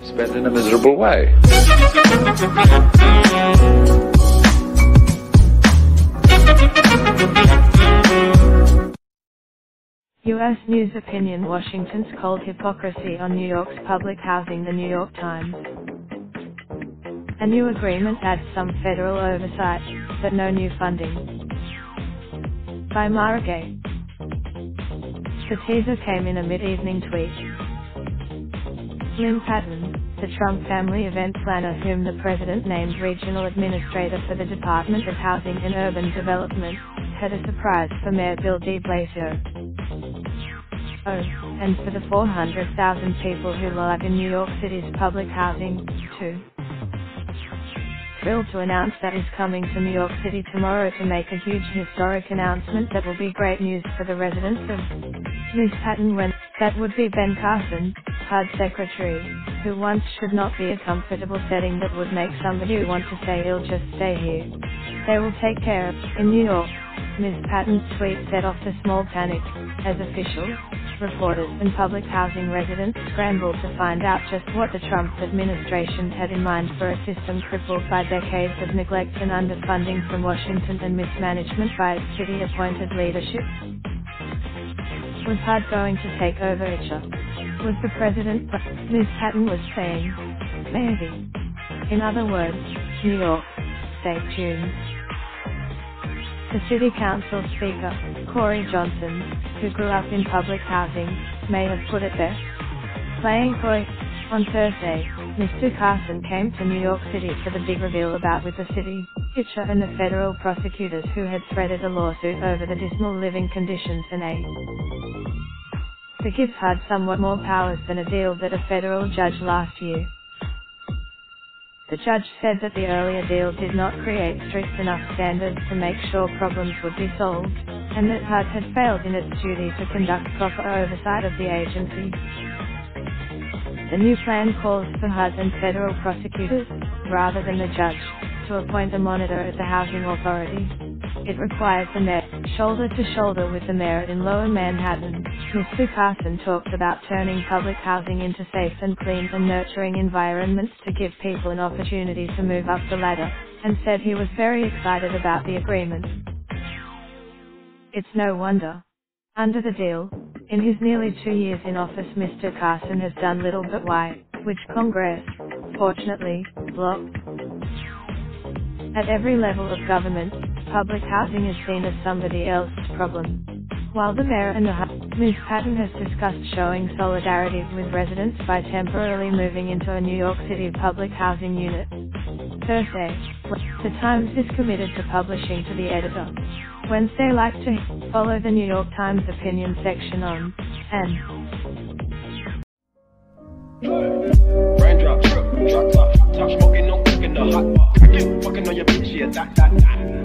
spent in a miserable way. U.S. News Opinion. Washington's cold hypocrisy on New York's public housing. The New York Times. A new agreement adds some federal oversight, but no new funding. By Mara Gay. The teaser came in a mid-evening tweet. Lynn Patton, the Trump family event planner whom the president named regional administrator for the Department of Housing and Urban Development, had a surprise for Mayor Bill de Blasio. Oh, and for the 400,000 people who live in New York City's public housing, too. Thrilled to announce that is coming to New York City tomorrow to make a huge historic announcement that will be great news for the residents of Ms. Patton when that would be Ben Carson, HUD Secretary, who once should not be a comfortable setting that would make somebody want to say he'll just stay here. They will take care of, in New York. Ms. Patton's tweet set off a small panic, as officials, reporters and public housing residents scrambled to find out just what the Trump administration had in mind for a system crippled by decades of neglect and underfunding from Washington and mismanagement by its city-appointed leadership. Was HUD going to take over Itcha? Was the president? Ms. Patton was saying, maybe. In other words, New York, stay tuned. The City Council Speaker, Corey Johnson, who grew up in public housing, may have put it best. Playing coy. On Thursday, Mr. Carson came to New York City for the big reveal about with the city, Itcha and the federal prosecutors who had threaded a lawsuit over the dismal living conditions and to give HUD somewhat more powers than a deal that a federal judge last year. The judge said that the earlier deal did not create strict enough standards to make sure problems would be solved, and that HUD had failed in its duty to conduct proper oversight of the agency. The new plan calls for HUD and federal prosecutors, rather than the judge, to appoint a monitor at the Housing Authority. It requires the mayor, shoulder to shoulder with the mayor in Lower Manhattan. Mr. Carson talked about turning public housing into safe and clean and nurturing environments to give people an opportunity to move up the ladder, and said he was very excited about the agreement. It's no wonder. Under the deal, in his nearly 2 years in office, Mr. Carson has done little but which Congress, fortunately, blocked. At every level of government, public housing is seen as somebody else's problem. While the mayor and the HUD, Ms. Patton has discussed showing solidarity with residents by temporarily moving into a New York City public housing unit. Thursday, the Times is committed to publishing to the editor. Wednesday, like to follow the New York Times opinion section on Raindrop, drop top, top smoking, no cooking the hot pot. Fucking on your bitch, yeah, that.